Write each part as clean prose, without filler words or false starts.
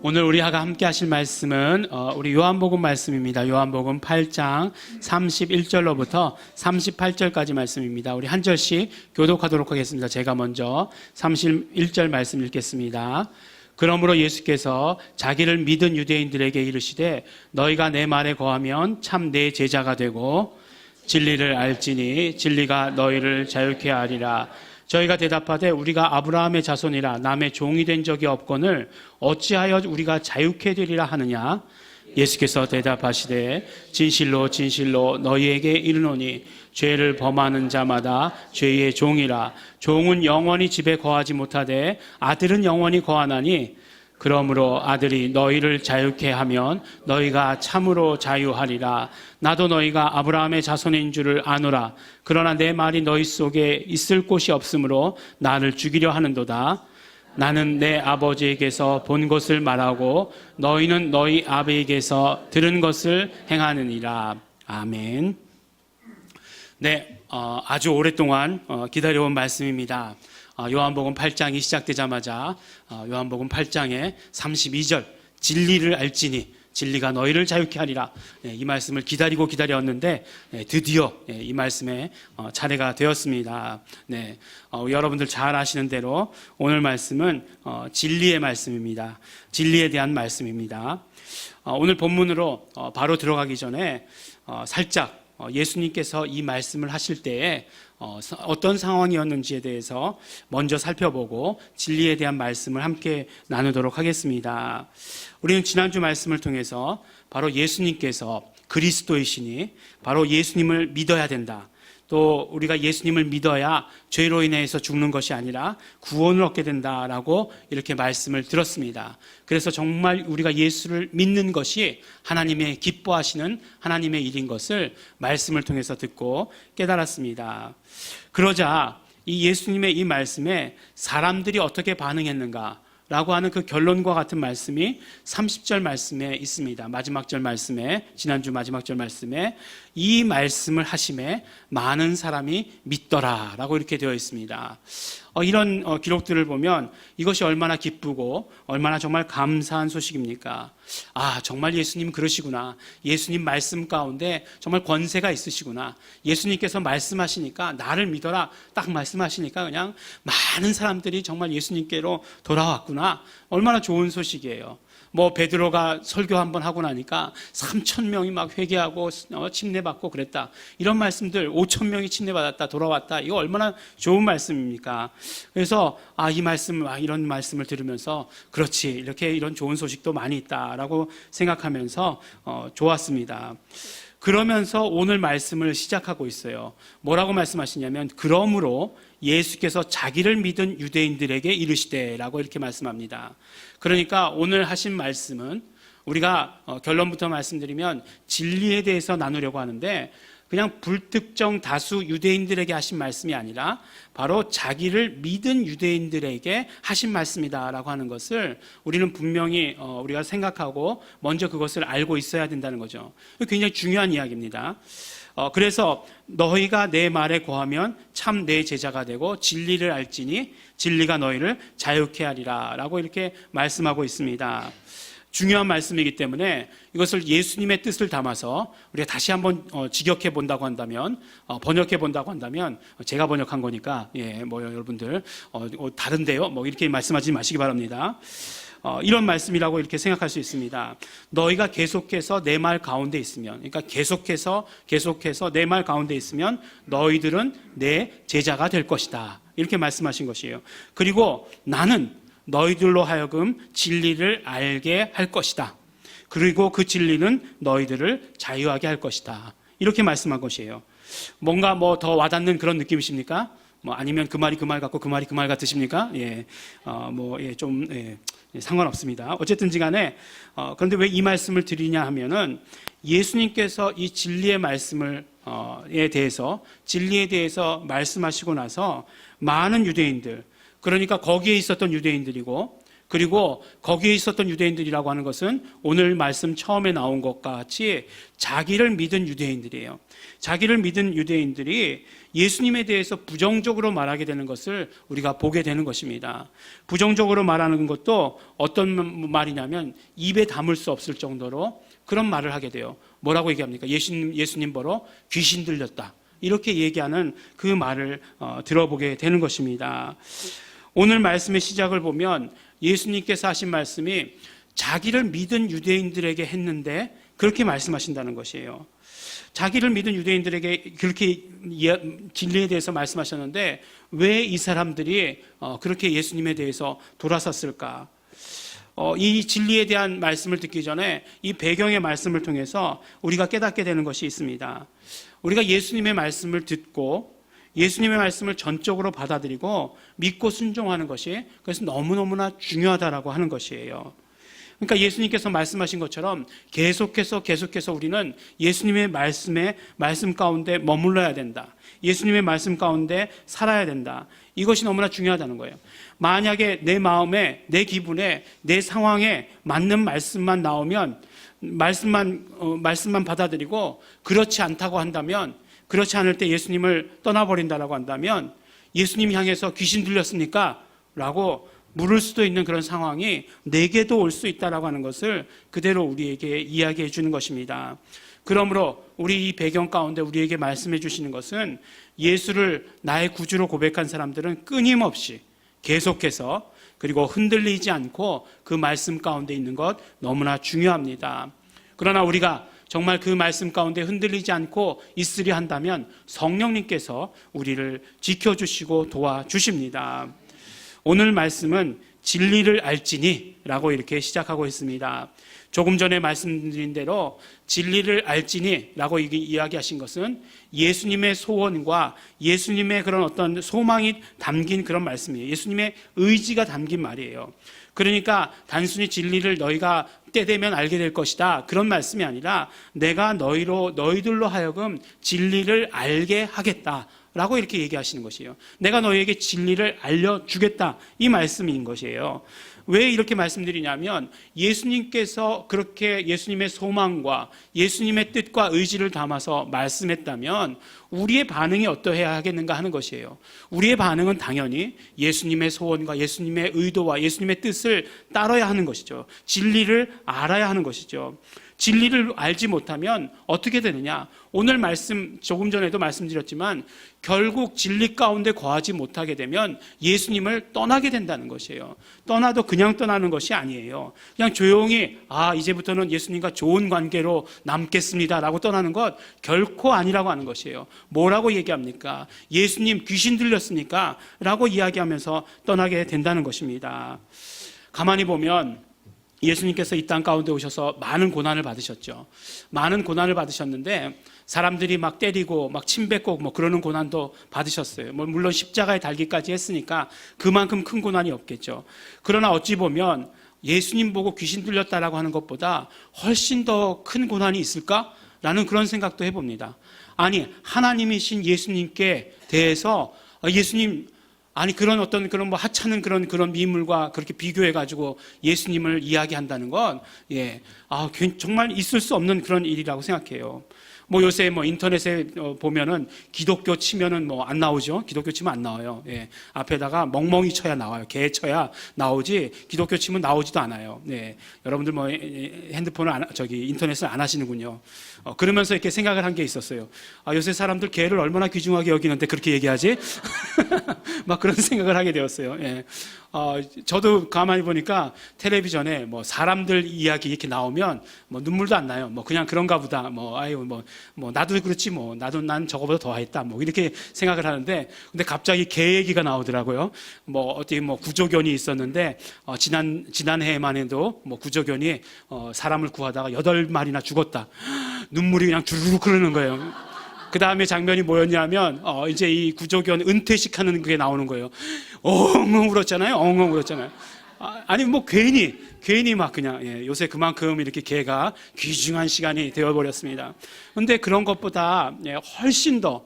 오늘 우리가 함께 하실 말씀은 우리 요한복음 말씀입니다. 요한복음 8장 31절로부터 38절까지 말씀입니다. 우리 한 절씩 교독하도록 하겠습니다. 제가 먼저 31절 말씀 읽겠습니다. 그러므로 예수께서 자기를 믿은 유대인들에게 이르시되 너희가 내 말에 거하면 참 내 제자가 되고 진리를 알지니 진리가 너희를 자유케 하리라. 저희가 대답하되 우리가 아브라함의 자손이라 남의 종이 된 적이 없거늘 어찌하여 우리가 자유케 되리라 하느냐. 예수께서 대답하시되 진실로 진실로 너희에게 이르노니 죄를 범하는 자마다 죄의 종이라. 종은 영원히 집에 거하지 못하되 아들은 영원히 거하나니 그러므로 아들이 너희를 자유케 하면 너희가 참으로 자유하리라. 나도 너희가 아브라함의 자손인 줄을 아노라. 그러나 내 말이 너희 속에 있을 곳이 없으므로 나를 죽이려 하는도다. 나는 내 아버지에게서 본 것을 말하고 너희는 너희 아버지에게서 들은 것을 행하느니라. 아멘. 네, 아주 오랫동안 기다려온 말씀입니다. 요한복음 8장이 시작되자마자 요한복음 8장의 32절 진리를 알지니 진리가 너희를 자유케 하리라. 이 말씀을 기다렸는데 드디어 이 말씀의 차례가 되었습니다. 네, 여러분들 잘 아시는 대로 오늘 말씀은 진리의 말씀입니다. 진리에 대한 말씀입니다. 오늘 본문으로 바로 들어가기 전에 살짝 예수님께서 이 말씀을 하실 때에 어떤 상황이었는지에 대해서 먼저 살펴보고 진리에 대한 말씀을 함께 나누도록 하겠습니다. 우리는 지난주 말씀을 통해서 바로 예수님께서 그리스도이시니 바로 예수님을 믿어야 된다. 또 우리가 예수님을 믿어야 죄로 인해서 죽는 것이 아니라 구원을 얻게 된다라고 이렇게 말씀을 들었습니다. 그래서 정말 우리가 예수를 믿는 것이 하나님의 기뻐하시는 하나님의 일인 것을 말씀을 통해서 듣고 깨달았습니다. 그러자 이 예수님의 이 말씀에 사람들이 어떻게 반응했는가 라고 하는 그 결론과 같은 말씀이 30절 말씀에 있습니다. 마지막 절 말씀에, 지난주 마지막 절 말씀에 이 말씀을 하심에 많은 사람이 믿더라 라고 이렇게 되어 있습니다. 이런 기록들을 보면 이것이 얼마나 기쁘고 얼마나 정말 감사한 소식입니까? 정말 예수님 그러시구나. 예수님 말씀 가운데 정말 권세가 있으시구나. 예수님께서 말씀하시니까 나를 믿어라 딱 말씀하시니까 그냥 많은 사람들이 정말 예수님께로 돌아왔구나. 얼마나 좋은 소식이에요. 베드로가 설교 한번 하고 나니까 3,000명이 막 회개하고 침례받고 그랬다. 이런 말씀들 5,000명이 침례받았다 돌아왔다. 이거 얼마나 좋은 말씀입니까? 그래서 이 말씀 이런 말씀을 들으면서 그렇지 이렇게 이런 좋은 소식도 많이 있다라고 생각하면서 좋았습니다. 그러면서 오늘 말씀을 시작하고 있어요. 뭐라고 말씀하시냐면 그러므로 예수께서 자기를 믿은 유대인들에게 이르시되라고 이렇게 말씀합니다. 그러니까 오늘 하신 말씀은 우리가 결론부터 말씀드리면 진리에 대해서 나누려고 하는데 그냥 불특정 다수 유대인들에게 하신 말씀이 아니라 바로 자기를 믿은 유대인들에게 하신 말씀이다라고 하는 것을 우리는 분명히 우리가 생각하고 먼저 그것을 알고 있어야 된다는 거죠. 굉장히 중요한 이야기입니다. 그래서 너희가 내 말에 거하면 참 내 제자가 되고 진리를 알지니 진리가 너희를 자유케 하리라 라고 이렇게 말씀하고 있습니다. 중요한 말씀이기 때문에 이것을 예수님의 뜻을 담아서 우리가 다시 한번 직역해 본다고 한다면 번역해 본다고 한다면 제가 번역한 거니까 여러분들 다른데요 이렇게 말씀하지 마시기 바랍니다. 이런 말씀이라고 이렇게 생각할 수 있습니다. 너희가 계속해서 내 말 가운데 있으면, 그러니까 계속해서 내 말 가운데 있으면 너희들은 내 제자가 될 것이다. 이렇게 말씀하신 것이에요. 그리고 나는 너희들로 하여금 진리를 알게 할 것이다. 그리고 그 진리는 너희들을 자유하게 할 것이다. 이렇게 말씀한 것이에요. 뭔가 더 와닿는 그런 느낌이십니까? 아니면 그 말이 그 말 같고 그 말이 그 말 같으십니까? 상관없습니다. 어쨌든지 간에 그런데 왜 이 말씀을 드리냐 하면은 예수님께서 이 진리의 말씀을 진리에 대해서 말씀하시고 나서 많은 유대인들, 그러니까 거기에 있었던 유대인들이고 그리고 거기에 있었던 유대인들이라고 하는 것은 오늘 말씀 처음에 나온 것과 같이 자기를 믿은 유대인들이에요. 자기를 믿은 유대인들이 예수님에 대해서 부정적으로 말하게 되는 것을 우리가 보게 되는 것입니다. 부정적으로 말하는 것도 어떤 말이냐면 입에 담을 수 없을 정도로 그런 말을 하게 돼요. 뭐라고 얘기합니까? 예수님 보러 귀신 들렸다. 이렇게 얘기하는 그 말을 들어보게 되는 것입니다. 오늘 말씀의 시작을 보면 예수님께서 하신 말씀이 자기를 믿은 유대인들에게 했는데 그렇게 말씀하신다는 것이에요. 자기를 믿은 유대인들에게 그렇게 진리에 대해서 말씀하셨는데 왜 이 사람들이 그렇게 예수님에 대해서 돌아섰을까? 이 진리에 대한 말씀을 듣기 전에 이 배경의 말씀을 통해서 우리가 깨닫게 되는 것이 있습니다. 우리가 예수님의 말씀을 듣고 예수님의 말씀을 전적으로 받아들이고 믿고 순종하는 것이 그래서 너무너무나 중요하다라고 하는 것이에요. 그러니까 예수님께서 말씀하신 것처럼 계속해서 우리는 예수님의 말씀 가운데 머물러야 된다. 예수님의 말씀 가운데 살아야 된다. 이것이 너무나 중요하다는 거예요. 만약에 내 마음에, 내 기분에, 내 상황에 맞는 말씀만 나오면 말씀만 받아들이고 그렇지 않다고 한다면, 그렇지 않을 때 예수님을 떠나버린다라고 한다면 예수님 향해서 귀신 들렸습니까? 라고 물을 수도 있는 그런 상황이 내게도 올 수 있다라고 하는 것을 그대로 우리에게 이야기해 주는 것입니다. 그러므로 우리 이 배경 가운데 우리에게 말씀해 주시는 것은 예수를 나의 구주로 고백한 사람들은 끊임없이 계속해서 그리고 흔들리지 않고 그 말씀 가운데 있는 것 너무나 중요합니다. 그러나 우리가 정말 그 말씀 가운데 흔들리지 않고 있으려 한다면 성령님께서 우리를 지켜주시고 도와주십니다. 오늘 말씀은 진리를 알지니 라고 이렇게 시작하고 있습니다. 조금 전에 말씀드린 대로 진리를 알지니 라고 이야기하신 것은 예수님의 소원과 예수님의 그런 어떤 소망이 담긴 그런 말씀이에요. 예수님의 의지가 담긴 말이에요. 그러니까 단순히 진리를 너희가 때 되면 알게 될 것이다, 그런 말씀이 아니라 내가 너희들로 하여금 진리를 알게 하겠다 라고 이렇게 얘기하시는 것이에요. 내가 너희에게 진리를 알려주겠다, 이 말씀인 것이에요. 왜 이렇게 말씀드리냐면 예수님께서 그렇게 예수님의 소망과 예수님의 뜻과 의지를 담아서 말씀했다면 우리의 반응이 어떠해야 하겠는가 하는 것이에요. 우리의 반응은 당연히 예수님의 소원과 예수님의 의도와 예수님의 뜻을 따라야 하는 것이죠. 진리를 알아야 하는 것이죠. 진리를 알지 못하면 어떻게 되느냐? 오늘 말씀, 조금 전에도 말씀드렸지만 결국 진리 가운데 거하지 못하게 되면 예수님을 떠나게 된다는 것이에요. 떠나도 그냥 떠나는 것이 아니에요. 그냥 조용히 이제부터는 예수님과 좋은 관계로 남겠습니다 라고 떠나는 것 결코 아니라고 하는 것이에요. 뭐라고 얘기합니까? 예수님 귀신 들렸습니까? 라고 이야기하면서 떠나게 된다는 것입니다. 가만히 보면 예수님께서 이 땅 가운데 오셔서 많은 고난을 받으셨죠. 많은 고난을 받으셨는데 사람들이 막 때리고 막 침뱉고 뭐 그러는 고난도 받으셨어요. 물론 십자가에 달기까지 했으니까 그만큼 큰 고난이 없겠죠. 그러나 어찌 보면 예수님 보고 귀신 들렸다라고 하는 것보다 훨씬 더 큰 고난이 있을까라는 그런 생각도 해봅니다. 아니, 하나님이신 예수님께 대해서 예수님 그런 어떤 그런 뭐 하찮은 그런 미물과 그렇게 비교해가지고 예수님을 이야기한다는 건 정말 있을 수 없는 그런 일이라고 생각해요. 뭐 요새 뭐 인터넷에 보면은 기독교 치면은 뭐 안 나오죠. 기독교 치면 안 나와요. 예. 앞에다가 멍멍이 쳐야 나와요. 개 쳐야 나오지 기독교 치면 나오지도 않아요. 네. 여러분들 뭐 핸드폰을 인터넷을 안 하시는군요. 그러면서 이렇게 생각을 한 게 있었어요. 요새 사람들 개를 얼마나 귀중하게 여기는데 그렇게 얘기하지? 막 그런 생각을 하게 되었어요. 예. 저도 가만히 보니까 텔레비전에 뭐 사람들 이야기 이렇게 나오면 뭐 눈물도 안 나요. 뭐 그냥 그런가 보다. 뭐 나도 그렇지 뭐 난 저거보다 더 했다. 뭐 이렇게 생각을 하는데 근데 갑자기 개 얘기가 나오더라고요. 뭐 어떻게 뭐 구조견이 있었는데 지난해에만 해도 뭐 구조견이 사람을 구하다가 8마리나 죽었다. 눈물이 그냥 주르륵 흐르는 거예요. 그 다음에 장면이 뭐였냐면 이제 이 구조견 은퇴식 하는 게 나오는 거예요. 엉엉 울었잖아요. 엉엉 울었잖아요. 아니 뭐 괜히 괜히 막 그냥 요새 그만큼 이렇게 개가 귀중한 시간이 되어버렸습니다. 근데 그런 것보다 훨씬 더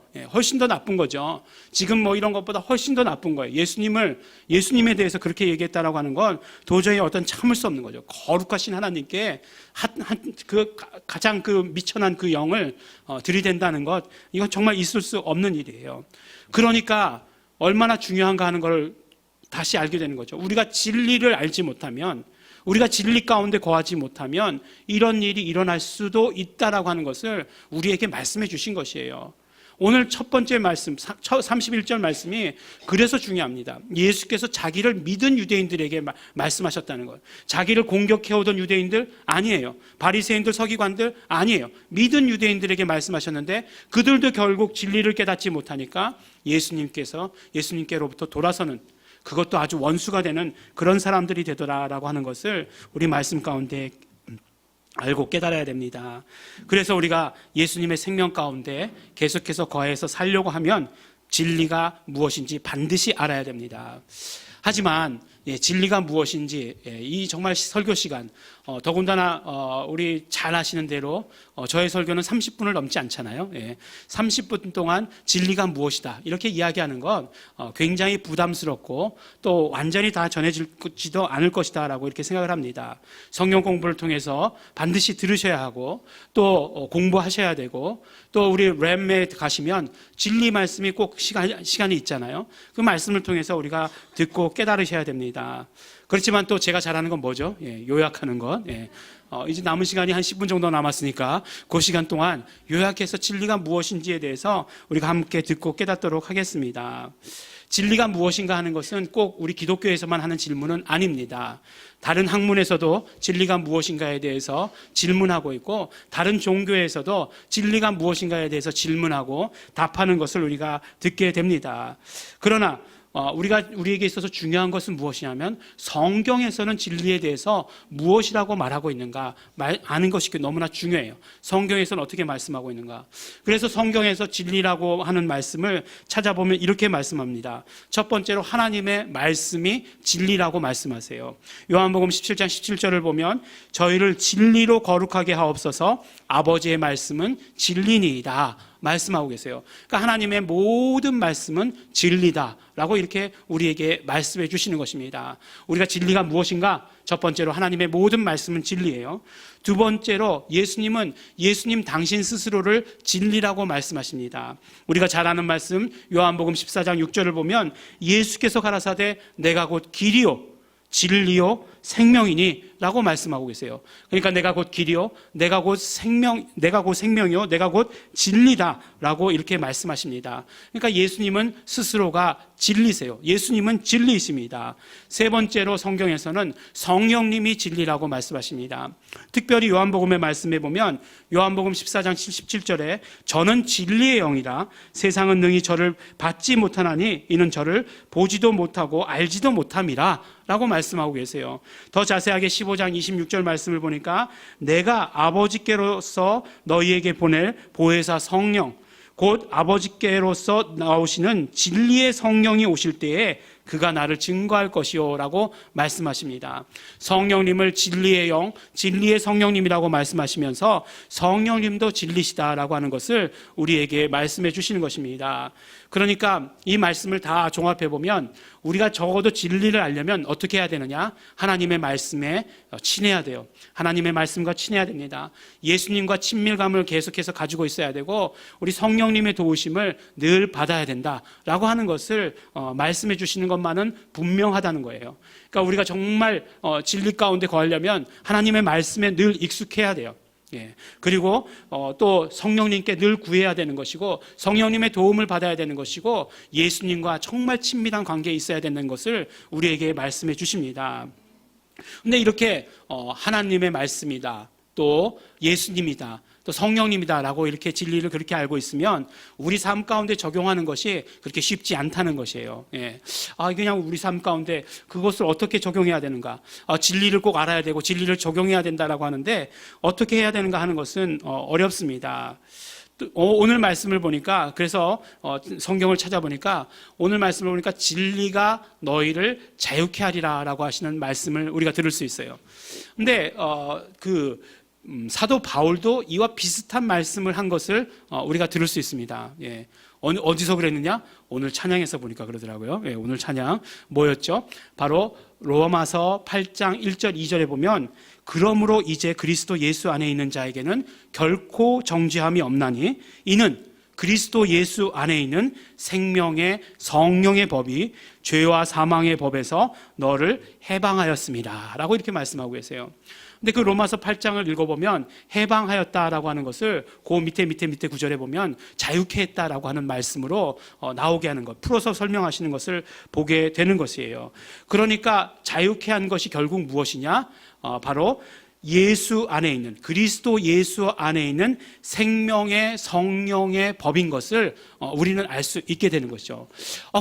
나쁜 거죠. 지금 뭐 이런 것보다 훨씬 더 나쁜 거예요. 예수님에 대해서 그렇게 얘기했다라고 하는 건 도저히 어떤 참을 수 없는 거죠. 거룩하신 하나님께 가장 미천한 그 영을 들이댄다는 것, 이건 정말 있을 수 없는 일이에요. 그러니까 얼마나 중요한가 하는 걸 다시 알게 되는 거죠. 우리가 진리를 알지 못하면, 우리가 진리 가운데 거하지 못하면 이런 일이 일어날 수도 있다라고 하는 것을 우리에게 말씀해 주신 것이에요. 오늘 첫 번째 말씀, 31절 말씀이 그래서 중요합니다. 예수께서 자기를 믿은 유대인들에게 말씀하셨다는 것. 자기를 공격해오던 유대인들 아니에요. 바리새인들, 서기관들 아니에요. 믿은 유대인들에게 말씀하셨는데 그들도 결국 진리를 깨닫지 못하니까 예수님께로부터 돌아서는, 그것도 아주 원수가 되는 그런 사람들이 되더라라고 하는 것을 우리 말씀 가운데 알고 깨달아야 됩니다. 그래서 우리가 예수님의 생명 가운데 계속해서 거해서 살려고 하면 진리가 무엇인지 반드시 알아야 됩니다. 하지만 진리가 무엇인지 이 정말 설교 시간, 더군다나 우리 잘 아시는 대로 저의 설교는 30분을 넘지 않잖아요. 30분 동안 진리가 무엇이다 이렇게 이야기하는 건 굉장히 부담스럽고 또 완전히 다 전해지지도 않을 것이다 라고 이렇게 생각을 합니다. 성경 공부를 통해서 반드시 들으셔야 하고 또 공부하셔야 되고, 또 우리 램에 가시면 진리 말씀이 꼭 시간이 있잖아요. 그 말씀을 통해서 우리가 듣고 깨달으셔야 됩니다. 그렇지만 또 제가 잘하는 건 뭐죠? 요약하는 것. 이제 남은 시간이 한 10분 정도 남았으니까 그 시간 동안 요약해서 진리가 무엇인지에 대해서 우리가 함께 듣고 깨닫도록 하겠습니다. 진리가 무엇인가 하는 것은 꼭 우리 기독교에서만 하는 질문은 아닙니다. 다른 학문에서도 진리가 무엇인가에 대해서 질문하고 있고, 다른 종교에서도 진리가 무엇인가에 대해서 질문하고 답하는 것을 우리가 듣게 됩니다. 그러나 우리에게 있어서 중요한 것은 무엇이냐면 성경에서는 진리에 대해서 무엇이라고 말하고 있는가 아는 것이 너무나 중요해요. 성경에서는 어떻게 말씀하고 있는가. 그래서 성경에서 진리라고 하는 말씀을 찾아보면 이렇게 말씀합니다. 첫 번째로 하나님의 말씀이 진리라고 말씀하세요. 요한복음 17장 17절을 보면 저희를 진리로 거룩하게 하옵소서, 아버지의 말씀은 진리니이다 말씀하고 계세요. 그러니까 하나님의 모든 말씀은 진리다라고 이렇게 우리에게 말씀해 주시는 것입니다. 우리가 진리가 무엇인가? 첫 번째로 하나님의 모든 말씀은 진리예요. 두 번째로 예수님 당신 스스로를 진리라고 말씀하십니다. 우리가 잘 아는 말씀 요한복음 14장 6절을 보면 예수께서 가라사대 내가 곧 길이요 진리요 생명이니 라고 말씀하고 계세요. 그러니까 내가 곧 길이요, 내가 곧 생명이요, 내가 곧 진리다 라고 이렇게 말씀하십니다. 그러니까 예수님은 스스로가 진리세요. 예수님은 진리이십니다. 세 번째로 성경에서는 성령님이 진리라고 말씀하십니다. 특별히 요한복음의 말씀에 보면 요한복음 14장 17절에 저는 진리의 영이라 세상은 능히 저를 받지 못하나니 이는 저를 보지도 못하고 알지도 못함이라 라고 말씀하고 계세요. 더 자세하게 15장 26절 말씀을 보니까 내가 아버지께로서 너희에게 보낼 보혜사 성령 곧 아버지께로서 나오시는 진리의 성령이 오실 때에 그가 나를 증거할 것이요 라고 말씀하십니다. 성령님을 진리의 영, 진리의 성령님이라고 말씀하시면서 성령님도 진리시다라고 하는 것을 우리에게 말씀해 주시는 것입니다. 그러니까 이 말씀을 다 종합해 보면 우리가 적어도 진리를 알려면 어떻게 해야 되느냐? 하나님의 말씀에 친해야 돼요. 하나님의 말씀과 친해야 됩니다. 예수님과 친밀감을 계속해서 가지고 있어야 되고 우리 성령님의 도우심을 늘 받아야 된다라고 하는 것을 말씀해 주시는 것만은 분명하다는 거예요. 그러니까 우리가 정말 진리 가운데 거하려면 하나님의 말씀에 늘 익숙해야 돼요. 그리고 또 성령님께 늘 구해야 되는 것이고 성령님의 도움을 받아야 되는 것이고 예수님과 정말 친밀한 관계에 있어야 되는 것을 우리에게 말씀해 주십니다. 근데 이렇게 하나님의 말씀이다, 또 예수님이다, 또 성령님이다라고 이렇게 진리를 그렇게 알고 있으면 우리 삶 가운데 적용하는 것이 그렇게 쉽지 않다는 것이에요. 그냥 우리 삶 가운데 그것을 어떻게 적용해야 되는가? 진리를 꼭 알아야 되고 진리를 적용해야 된다라고 하는데 어떻게 해야 되는가 하는 것은 어렵습니다. 오늘 말씀을 보니까 그래서 성경을 찾아보니까 오늘 말씀을 보니까 진리가 너희를 자유케 하리라라고 하시는 말씀을 우리가 들을 수 있어요. 근데 사도 바울도 이와 비슷한 말씀을 한 것을 우리가 들을 수 있습니다. 예. 어디서 그랬느냐? 오늘 찬양에서 보니까 그러더라고요. 예, 오늘 찬양 뭐였죠? 바로 로마서 8장 1절 2절에 보면 그러므로 이제 그리스도 예수 안에 있는 자에게는 결코 정죄함이 없나니 이는 그리스도 예수 안에 있는 생명의 성령의 법이 죄와 사망의 법에서 너를 해방하였습니다 라고 이렇게 말씀하고 계세요. 근데 그 로마서 8장을 읽어보면 해방하였다라고 하는 것을 그 밑에 구절에 보면 자유케 했다라고 하는 말씀으로 나오게 하는 것, 풀어서 설명하시는 것을 보게 되는 것이에요. 그러니까 자유케 한 것이 결국 무엇이냐? 바로 예수 안에 있는, 그리스도 예수 안에 있는 생명의 성령의 법인 것을 우리는 알 수 있게 되는 것이죠.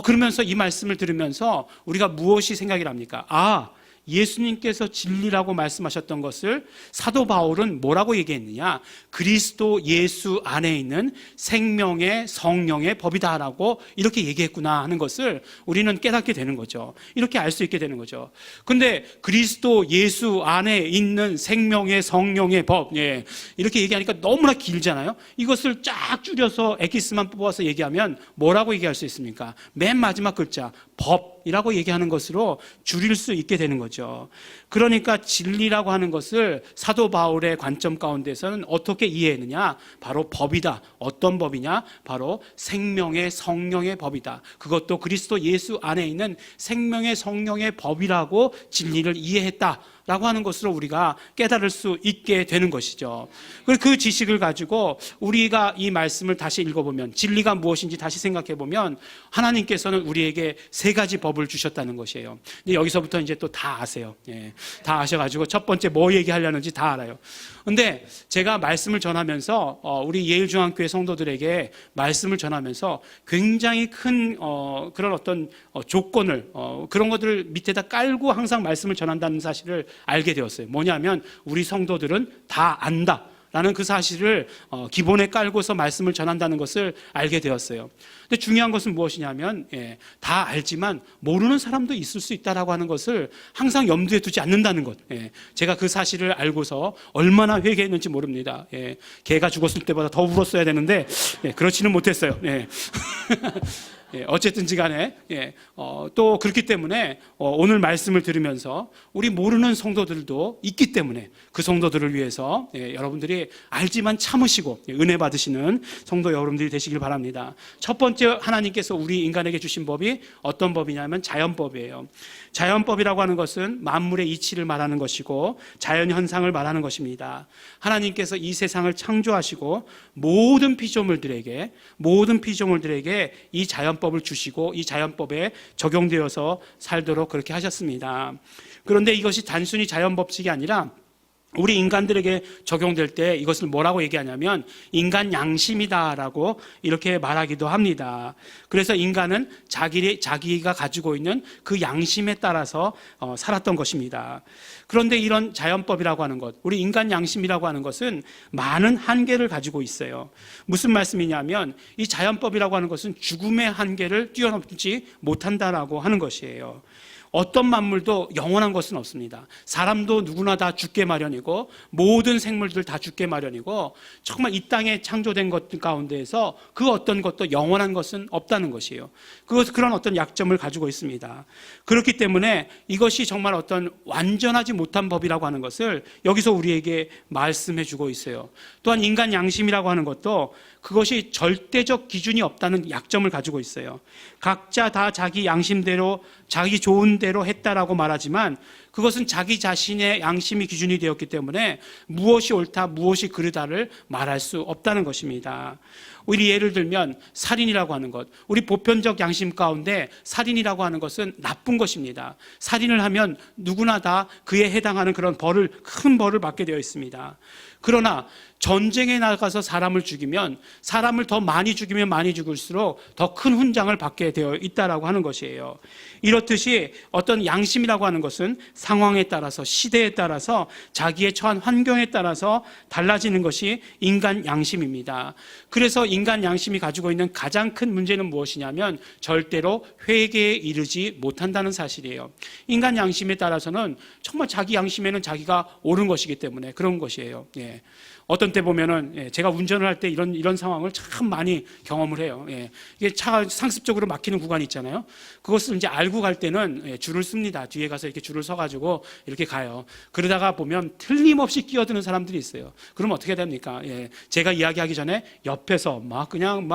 그러면서 이 말씀을 들으면서 우리가 무엇이 생각이 납니까? 예수님께서 진리라고 말씀하셨던 것을 사도 바울은 뭐라고 얘기했느냐? 그리스도 예수 안에 있는 생명의 성령의 법이다라고 이렇게 얘기했구나 하는 것을 우리는 깨닫게 되는 거죠. 이렇게 알 수 있게 되는 거죠. 근데 그리스도 예수 안에 있는 생명의 성령의 법, 이렇게 얘기하니까 너무나 길잖아요. 이것을 쫙 줄여서 엑기스만 뽑아서 얘기하면 뭐라고 얘기할 수 있습니까? 맨 마지막 글자 법이라고 얘기하는 것으로 줄일 수 있게 되는 거죠. 그러니까 진리라고 하는 것을 사도 바울의 관점 가운데서는 어떻게 이해했느냐? 바로 법이다. 어떤 법이냐? 바로 생명의 성령의 법이다. 그것도 그리스도 예수 안에 있는 생명의 성령의 법이라고 진리를 이해했다 라고 하는 것으로 우리가 깨달을 수 있게 되는 것이죠. 그 지식을 가지고 우리가 이 말씀을 다시 읽어보면 진리가 무엇인지 다시 생각해보면 하나님께서는 우리에게 세 가지 법을 주셨다는 것이에요. 근데 여기서부터 이제 또 다 아세요. 다 아셔가지고 첫 번째 뭐 얘기하려는지 다 알아요. 근데 제가 말씀을 전하면서 우리 예일중앙교회 성도들에게 말씀을 전하면서 굉장히 큰 그런 어떤 조건을 그런 것들을 밑에다 깔고 항상 말씀을 전한다는 사실을 알게 되었어요. 뭐냐면 우리 성도들은 다 안다 라는 그 사실을 기본에 깔고서 말씀을 전한다는 것을 알게 되었어요. 근데 중요한 것은 무엇이냐면 다 알지만 모르는 사람도 있을 수 있다라고 하는 것을 항상 염두에 두지 않는다는 것. 제가 그 사실을 알고서 얼마나 회개했는지 모릅니다. 개가 죽었을 때보다 더 울었어야 되는데 그렇지는 못했어요. 어쨌든지 간에 또 그렇기 때문에 오늘 말씀을 들으면서 우리 모르는 성도들도 있기 때문에 그 성도들을 위해서 여러분들이 알지만 참으시고 은혜 받으시는 성도 여러분들이 되시길 바랍니다. 첫 번째 하나님께서 우리 인간에게 주신 법이 어떤 법이냐면 자연법이에요. 자연법이라고 하는 것은 만물의 이치를 말하는 것이고 자연현상을 말하는 것입니다. 하나님께서 이 세상을 창조하시고 모든 피조물들에게 이 자연법을 주시고 이 자연법에 적용되어서 살도록 그렇게 하셨습니다. 그런데 이것이 단순히 자연법칙이 아니라 우리 인간들에게 적용될 때 이것을 뭐라고 얘기하냐면 인간 양심이다라고 이렇게 말하기도 합니다. 그래서 인간은 자기가 가지고 있는 그 양심에 따라서 살았던 것입니다. 그런데 이런 자연법이라고 하는 것, 우리 인간 양심이라고 하는 것은 많은 한계를 가지고 있어요. 무슨 말씀이냐면 이 자연법이라고 하는 것은 죽음의 한계를 뛰어넘지 못한다라고 하는 것이에요. 어떤 만물도 영원한 것은 없습니다. 사람도 누구나 다 죽게 마련이고 모든 생물들 다 죽게 마련이고 정말 이 땅에 창조된 것들 가운데에서 그 어떤 것도 영원한 것은 없다는 것이에요. 그런 어떤 약점을 가지고 있습니다. 그렇기 때문에 이것이 정말 어떤 완전하지 못한 법이라고 하는 것을 여기서 우리에게 말씀해 주고 있어요. 또한 인간 양심이라고 하는 것도 그것이 절대적 기준이 없다는 약점을 가지고 있어요. 각자 다 자기 양심대로 자기 좋은 대로 했다라고 말하지만 그것은 자기 자신의 양심이 기준이 되었기 때문에 무엇이 옳다 무엇이 그르다를 말할 수 없다는 것입니다. 우리 예를 들면 살인이라고 하는 것, 우리 보편적 양심 가운데 살인이라고 하는 것은 나쁜 것입니다. 살인을 하면 누구나 다 그에 해당하는 그런 큰 벌을 받게 되어 있습니다. 그러나 전쟁에 나가서 사람을 죽이면 사람을 더 많이 죽이면 많이 죽을수록 더 큰 훈장을 받게 되어 있다라고 하는 것이에요. 이렇듯이 어떤 양심이라고 하는 것은 상황에 따라서, 시대에 따라서, 자기의 처한 환경에 따라서 달라지는 것이 인간 양심입니다. 그래서 인간 양심이 가지고 있는 가장 큰 문제는 무엇이냐면 절대로 회개에 이르지 못한다는 사실이에요. 인간 양심에 따라서는 정말 자기 양심에는 자기가 옳은 것이기 때문에 그런 것이에요. 예. 어떤 때 보면은 제가 운전을 할 때 이런 상황을 참 많이 경험을 해요. 이게 차가 상습적으로 막히는 구간이 있잖아요. 그것을 이제 알고 갈 때는 줄을 씁니다. 뒤에 가서 이렇게 줄을 서가지고 이렇게 가요. 그러다가 보면 틀림없이 끼어드는 사람들이 있어요. 그러면 어떻게 됩니까? 제가 이야기하기 전에 옆에서 막 그냥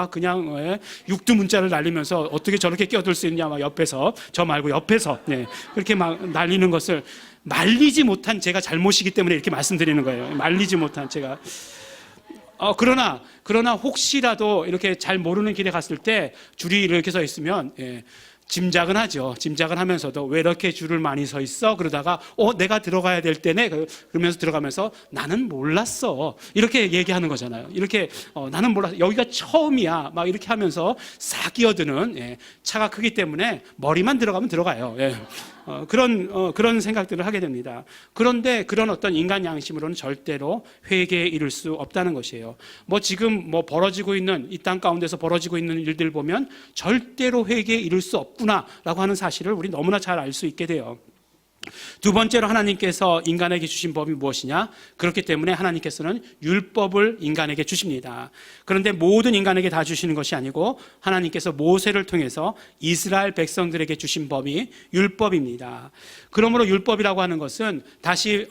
육두문자를 날리면서 어떻게 저렇게 끼어들 수 있냐, 막 옆에서, 저 말고 옆에서 그렇게 막 날리는 것을 말리지 못한 제가 잘못이기 때문에 이렇게 말씀드리는 거예요. 말리지 못한 제가. 그러나 혹시라도 이렇게 잘 모르는 길에 갔을 때 줄이 이렇게 서 있으면 짐작은 하죠. 짐작은 하면서도 왜 이렇게 줄을 많이 서 있어? 그러다가 내가 들어가야 될 때네. 그러면서 들어가면서 나는 몰랐어. 이렇게 얘기하는 거잖아요. 이렇게 나는 몰랐어. 여기가 처음이야. 막 이렇게 하면서 싹 끼어드는 차가 크기 때문에 머리만 들어가면 들어가요. 그런 생각들을 하게 됩니다. 그런데 그런 어떤 인간 양심으로는 절대로 회개에 이를 수 없다는 것이에요. 지금 벌어지고 있는 이 땅 가운데서 벌어지고 있는 일들 보면 절대로 회개에 이를 수 없구나라고 하는 사실을 우리 너무나 잘 알 수 있게 돼요. 두 번째로 하나님께서 인간에게 주신 법이 무엇이냐? 그렇기 때문에 하나님께서는 율법을 인간에게 주십니다. 그런데 모든 인간에게 다 주시는 것이 아니고 하나님께서 모세를 통해서 이스라엘 백성들에게 주신 법이 율법입니다. 그러므로 율법이라고 하는 것은 다시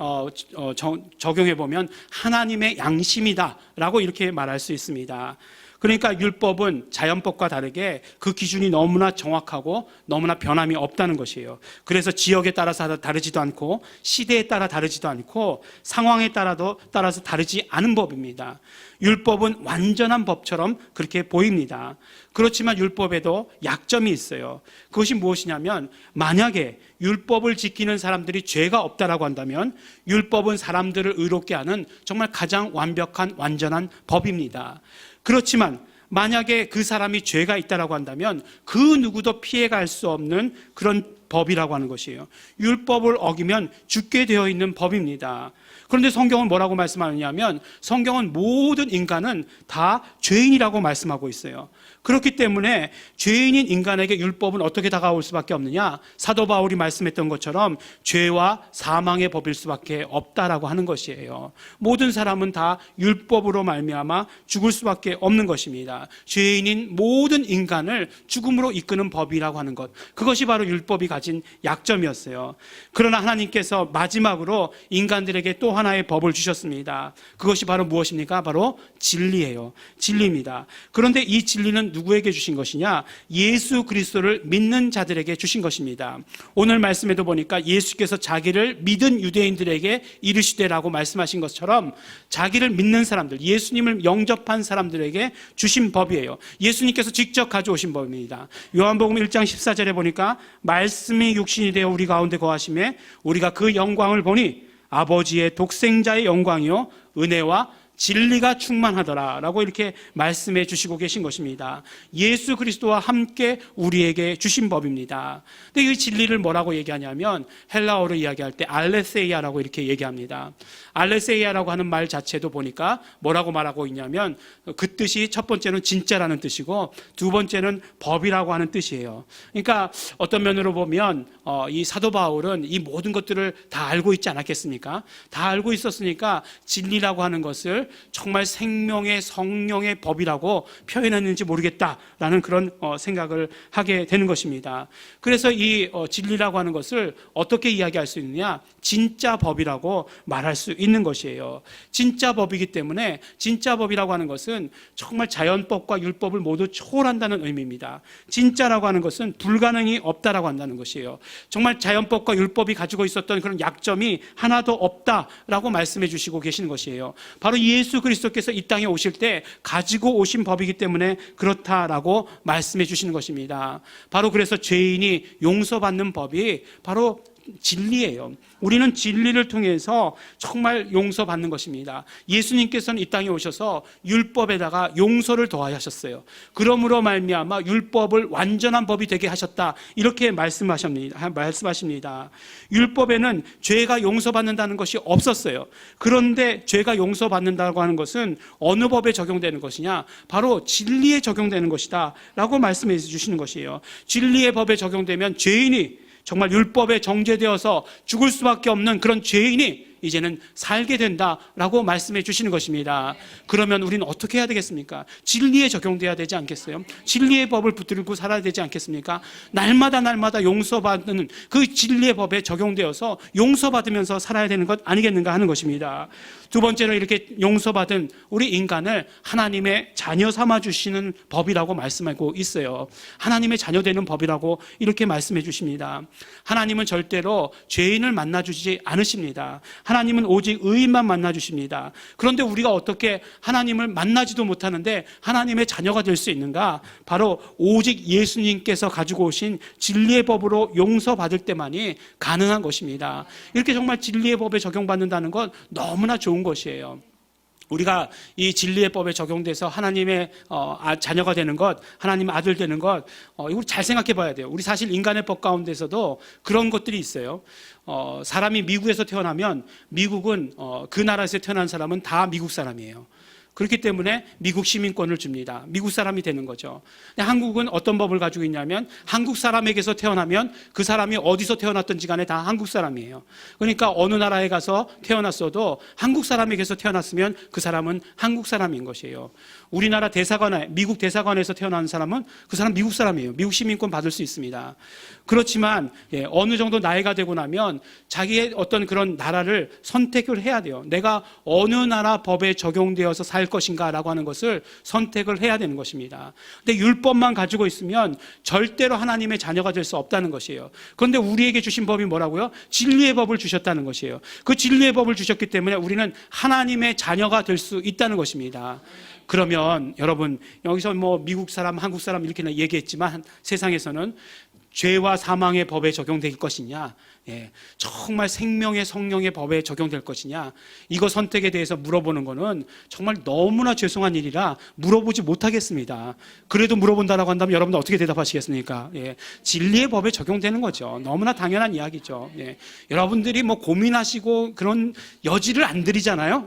적용해 보면 하나님의 양심이다라고 이렇게 말할 수 있습니다. 그러니까 율법은 자연법과 다르게 그 기준이 너무나 정확하고 너무나 변함이 없다는 것이에요. 그래서 지역에 따라서 다르지도 않고 시대에 따라 다르지도 않고 상황에 따라서 다르지 않은 법입니다. 율법은 완전한 법처럼 그렇게 보입니다. 그렇지만 율법에도 약점이 있어요. 그것이 무엇이냐면 만약에 율법을 지키는 사람들이 죄가 없다라고 한다면 율법은 사람들을 의롭게 하는 정말 가장 완벽한 완전한 법입니다. 그렇지만 만약에 그 사람이 죄가 있다라고 한다면 그 누구도 피해갈 수 없는 그런 법이라고 하는 것이에요. 율법을 어기면 죽게 되어 있는 법입니다. 그런데 성경은 뭐라고 말씀하느냐면 성경은 모든 인간은 다 죄인이라고 말씀하고 있어요. 그렇기 때문에 죄인인 인간에게 율법은 어떻게 다가올 수밖에 없느냐? 사도 바울이 말씀했던 것처럼 죄와 사망의 법일 수밖에 없다라고 하는 것이에요. 모든 사람은 다 율법으로 말미암아 죽을 수밖에 없는 것입니다. 죄인인 모든 인간을 죽음으로 이끄는 법이라고 하는 것, 그것이 바로 율법이 가진 약점이었어요. 그러나 하나님께서 마지막으로 인간들에게 또 하나의 법을 주셨습니다. 그것이 바로 무엇입니까? 바로 진리예요. 진리입니다. 그런데 이 진리는 누구에게 주신 것이냐? 예수 그리스도를 믿는 자들에게 주신 것입니다. 오늘 말씀에도 보니까 예수께서 자기를 믿은 유대인들에게 이르시되라고 말씀하신 것처럼 자기를 믿는 사람들, 예수님을 영접한 사람들에게 주신 법이에요. 예수님께서 직접 가져오신 법입니다. 요한복음 1장 14절에 보니까 말씀이 육신이 되어 우리 가운데 거하심에 우리가 그 영광을 보니 아버지의 독생자의 영광이요 은혜와 진리가 충만하더라라고 이렇게 말씀해 주시고 계신 것입니다. 예수 그리스도와 함께 우리에게 주신 법입니다. 근데 이 진리를 뭐라고 얘기하냐면 헬라어로 이야기할 때 알레세이아라고 이렇게 얘기합니다. 알레세이아라고 하는 말 자체도 보니까 뭐라고 말하고 있냐면 그 뜻이 첫 번째는 진짜라는 뜻이고 두 번째는 법이라고 하는 뜻이에요. 그러니까 어떤 면으로 보면 이 사도 바울은 이 모든 것들을 다 알고 있지 않았겠습니까? 다 알고 있었으니까 진리라고 하는 것을 정말 생명의 성령의 법이라고 표현했는지 모르겠다라는 그런 생각을 하게 되는 것입니다. 그래서 이 진리라고 하는 것을 어떻게 이야기할 수 있느냐? 진짜 법이라고 말할 수 있는 것이에요. 진짜 법이기 때문에 진짜 법이라고 하는 것은 정말 자연법과 율법을 모두 초월한다는 의미입니다. 진짜라고 하는 것은 불가능이 없다라고 한다는 것이에요. 정말 자연법과 율법이 가지고 있었던 그런 약점이 하나도 없다라고 말씀해 주시고 계시는 것이에요. 바로 예수 그리스도께서 이 땅에 오실 때 가지고 오신 법이기 때문에 그렇다라고 말씀해 주시는 것입니다. 바로 그래서 죄인이 용서받는 법이 바로 진리예요. 우리는 진리를 통해서 정말 용서받는 것입니다. 예수님께서는 이 땅에 오셔서 율법에다가 용서를 더하셨어요. 그러므로 말미암아 율법을 완전한 법이 되게 하셨다, 이렇게 말씀하십니다. 율법에는 죄가 용서받는다는 것이 없었어요. 그런데 죄가 용서받는다고 하는 것은 어느 법에 적용되는 것이냐? 바로 진리에 적용되는 것이다 라고 말씀해 주시는 것이에요. 진리의 법에 적용되면 죄인이, 정말 율법에 정죄되어서 죽을 수밖에 없는 그런 죄인이 이제는 살게 된다라고 말씀해 주시는 것입니다. 그러면 우리는 어떻게 해야 되겠습니까? 진리에 적용돼야 되지 않겠어요? 진리의 법을 붙들고 살아야 되지 않겠습니까? 날마다 용서받는 그 진리의 법에 적용되어서 용서받으면서 살아야 되는 것 아니겠는가 하는 것입니다. 두 번째로, 이렇게 용서받은 우리 인간을 하나님의 자녀 삼아 주시는 법이라고 말씀하고 있어요. 하나님의 자녀 되는 법이라고 이렇게 말씀해 주십니다. 하나님은 절대로 죄인을 만나 주시지 않으십니다. 하나님은 오직 의인만 만나 주십니다. 그런데 우리가 어떻게 하나님을 만나지도 못하는데 하나님의 자녀가 될 수 있는가? 바로 오직 예수님께서 가지고 오신 진리의 법으로 용서받을 때만이 가능한 것입니다. 이렇게 정말 진리의 법에 적용받는다는 건 너무나 좋은 것이에요. 우리가 이 진리의 법에 적용돼서 하나님의 자녀가 되는 것, 하나님의 아들 되는 것, 이거 잘 생각해 봐야 돼요. 우리 사실 인간의 법 가운데서도 그런 것들이 있어요. 사람이 미국에서 태어나면 미국은 그 나라에서 태어난 사람은 다 미국 사람이에요. 그렇기 때문에 미국 시민권을 줍니다. 미국 사람이 되는 거죠. 근데 한국은 어떤 법을 가지고 있냐면 한국 사람에게서 태어나면 그 사람이 어디서 태어났든지 간에 다 한국 사람이에요. 그러니까 어느 나라에 가서 태어났어도 한국 사람에게서 태어났으면 그 사람은 한국 사람인 것이에요. 우리나라 대사관에, 미국 대사관에서 태어난 사람은 그 사람 미국 사람이에요. 미국 시민권 받을 수 있습니다. 그렇지만 어느 정도 나이가 되고 나면 자기의 어떤 그런 나라를 선택을 해야 돼요. 내가 어느 나라 법에 적용되어서 살 것인가 라고 하는 것을 선택을 해야 되는 것입니다. 근데 율법만 가지고 있으면 절대로 하나님의 자녀가 될 수 없다는 것이에요. 그런데 우리에게 주신 법이 뭐라고요? 진리의 법을 주셨다는 것이에요. 그 진리의 법을 주셨기 때문에 우리는 하나님의 자녀가 될 수 있다는 것입니다. 그러면 여러분, 여기서 뭐 미국 사람, 한국 사람 이렇게 얘기했지만 세상에서는 죄와 사망의 법에 적용될 것이냐, 정말 생명의 성령의 법에 적용될 것이냐, 이거 선택에 대해서 물어보는 거는 정말 너무나 죄송한 일이라 물어보지 못하겠습니다. 그래도 물어본다라고 한다면 여러분들 어떻게 대답하시겠습니까? 진리의 법에 적용되는 거죠. 너무나 당연한 이야기죠. 여러분들이 뭐 고민하시고 그런 여지를 안 드리잖아요.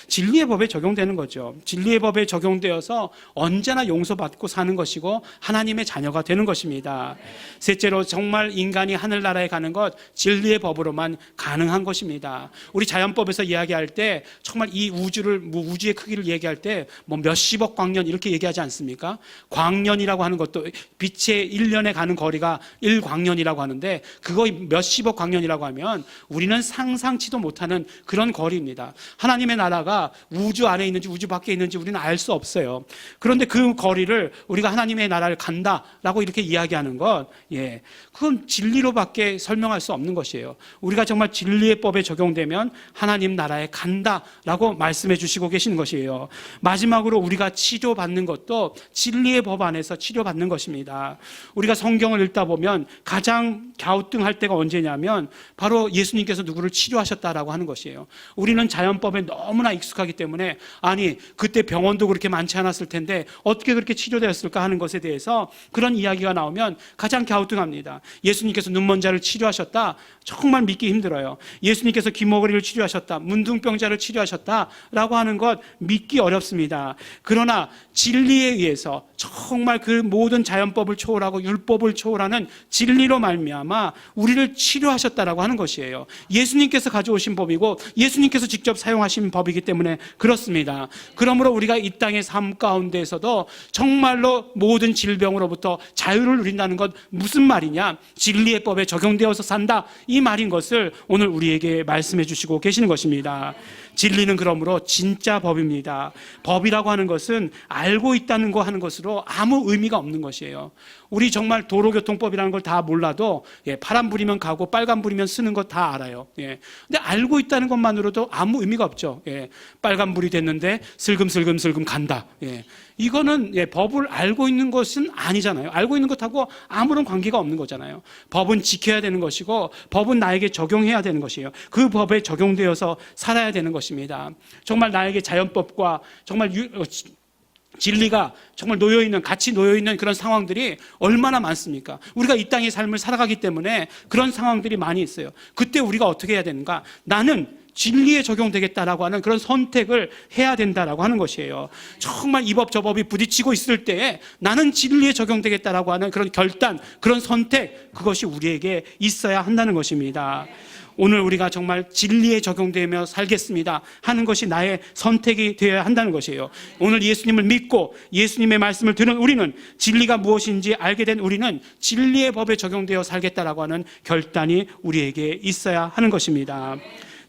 진리의 법에 적용되는 거죠. 진리의 법에 적용되어서 언제나 용서받고 사는 것이고 하나님의 자녀가 되는 것입니다. 셋째로, 정말 인간이 하늘나라에 가는 것 진리의 법으로만 가능한 것입니다. 우리 자연법에서 이야기할 때 정말 이 우주의 크기를 얘기할 때 뭐 몇십억 광년 이렇게 얘기하지 않습니까? 광년이라고 하는 것도 빛의 1년에 가는 거리가 1광년이라고 하는데 그거 몇십억 광년이라고 하면 우리는 상상치도 못하는 그런 거리입니다. 하나님의 나라가 우주 안에 있는지 우주 밖에 있는지 우리는 알 수 없어요. 그런데 그 거리를 우리가 하나님의 나라를 간다라고 이렇게 이야기하는 것, 그건 진리로밖에 설명할 수 없는 것이에요. 우리가 정말 진리의 법에 적용되면 하나님 나라에 간다라고 말씀해 주시고 계시는 것이에요. 마지막으로 우리가 치료받는 것도 진리의 법 안에서 치료받는 것입니다. 우리가 성경을 읽다 보면 가장 갸우뚱할 때가 언제냐면 바로 예수님께서 누구를 치료하셨다라고 하는 것이에요. 우리는 자연법에 너무나 익숙하기 때문에 아니 그때 병원도 그렇게 많지 않았을 텐데 어떻게 그렇게 치료되었을까 하는 것에 대해서 그런 이야기가 나오면 가장 갸우뚱합니다. 예수님께서 눈먼 자를 치료하셨다, 정말 믿기 힘들어요. 예수님께서 귀머거리를 치료하셨다, 문둥병자를 치료하셨다라고 하는 것 믿기 어렵습니다. 그러나 진리에 의해서 정말 그 모든 자연법을 초월하고 율법을 초월하는 진리로 말미암아 우리를 치료하셨다라고 하는 것이에요. 예수님께서 가져오신 법이고 예수님께서 직접 사용하신 법이기 때문에 그렇습니다. 그러므로 우리가 이 땅의 삶 가운데에서도 정말로 모든 질병으로부터 자유를 누린다는 것 무슨 말이냐? 진리의 법에 적용되어서 산다, 이 말인 것을 오늘 우리에게 말씀해 주시고 계시는 것입니다. 진리는 그러므로 진짜 법입니다. 법이라고 하는 것은 알고 있다는 거 하는 것으로 아무 의미가 없는 것이에요. 우리 정말 도로교통법이라는 걸 다 몰라도 파란 불이면 가고 빨간 불이면 쓰는 거 다 알아요. 근데 알고 있다는 것만으로도 아무 의미가 없죠. 빨간 불이 됐는데 슬금슬금 간다. 이거는 법을 알고 있는 것은 아니잖아요. 알고 있는 것하고 아무런 관계가 없는 거잖아요. 법은 지켜야 되는 것이고 법은 나에게 적용해야 되는 것이에요. 그 법에 적용되어서 살아야 되는 것입니다. 정말 나에게 자연법과 정말 진리가 정말 같이 놓여있는 그런 상황들이 얼마나 많습니까? 우리가 이 땅의 삶을 살아가기 때문에 그런 상황들이 많이 있어요. 그때 우리가 어떻게 해야 되는가? 나는 진리에 적용되겠다라고 하는 그런 선택을 해야 된다라고 하는 것이에요. 정말 이 법 저 법이 부딪히고 있을 때에 나는 진리에 적용되겠다라고 하는 그런 결단, 그런 선택, 그것이 우리에게 있어야 한다는 것입니다. 오늘 우리가 정말 진리에 적용되며 살겠습니다 하는 것이 나의 선택이 되어야 한다는 것이에요. 오늘 예수님을 믿고 예수님의 말씀을 들은 우리는 진리가 무엇인지 알게 된 우리는 진리의 법에 적용되어 살겠다라고 하는 결단이 우리에게 있어야 하는 것입니다.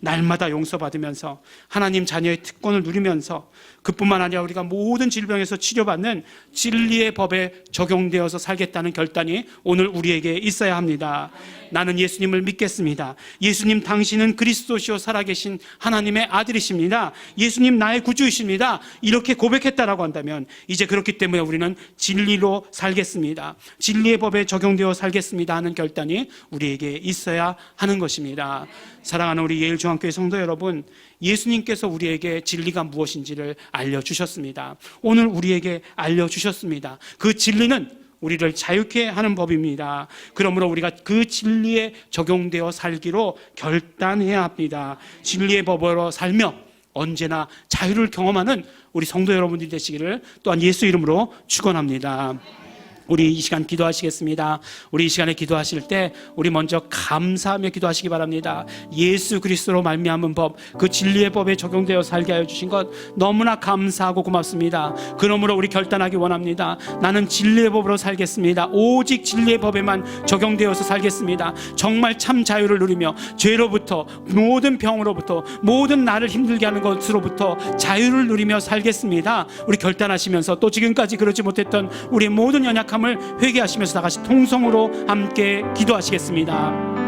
날마다 용서받으면서 하나님 자녀의 특권을 누리면서 그뿐만 아니라 우리가 모든 질병에서 치료받는 진리의 법에 적용되어서 살겠다는 결단이 오늘 우리에게 있어야 합니다. 나는 예수님을 믿겠습니다. 예수님 당신은 그리스도시요 살아계신 하나님의 아들이십니다. 예수님 나의 구주이십니다. 이렇게 고백했다라고 한다면 이제 그렇기 때문에 우리는 진리로 살겠습니다. 진리의 법에 적용되어 살겠습니다 하는 결단이 우리에게 있어야 하는 것입니다. 사랑하는 우리 예일중앙교회 성도 여러분, 예수님께서 우리에게 진리가 무엇인지를 알려주셨습니다. 오늘 우리에게 알려주셨습니다. 그 진리는 우리를 자유케 하는 법입니다. 그러므로 우리가 그 진리에 적용되어 살기로 결단해야 합니다. 진리의 법으로 살며 언제나 자유를 경험하는 우리 성도 여러분들이 되시기를 또한 예수 이름으로 축원합니다. 우리 이 시간 기도하시겠습니다. 우리 이 시간에 기도하실 때 우리 먼저 감사하며 기도하시기 바랍니다. 예수 그리스도로 말미암은 법, 그 진리의 법에 적용되어 살게 하여 주신 것 너무나 감사하고 고맙습니다. 그러므로 우리 결단하기 원합니다. 나는 진리의 법으로 살겠습니다. 오직 진리의 법에만 적용되어서 살겠습니다. 정말 참 자유를 누리며 죄로부터, 모든 병으로부터, 모든 나를 힘들게 하는 것으로부터 자유를 누리며 살겠습니다. 우리 결단하시면서 또 지금까지 그러지 못했던 우리의 모든 연약함 회개하시면서 다같이 통성으로 함께 기도하시겠습니다.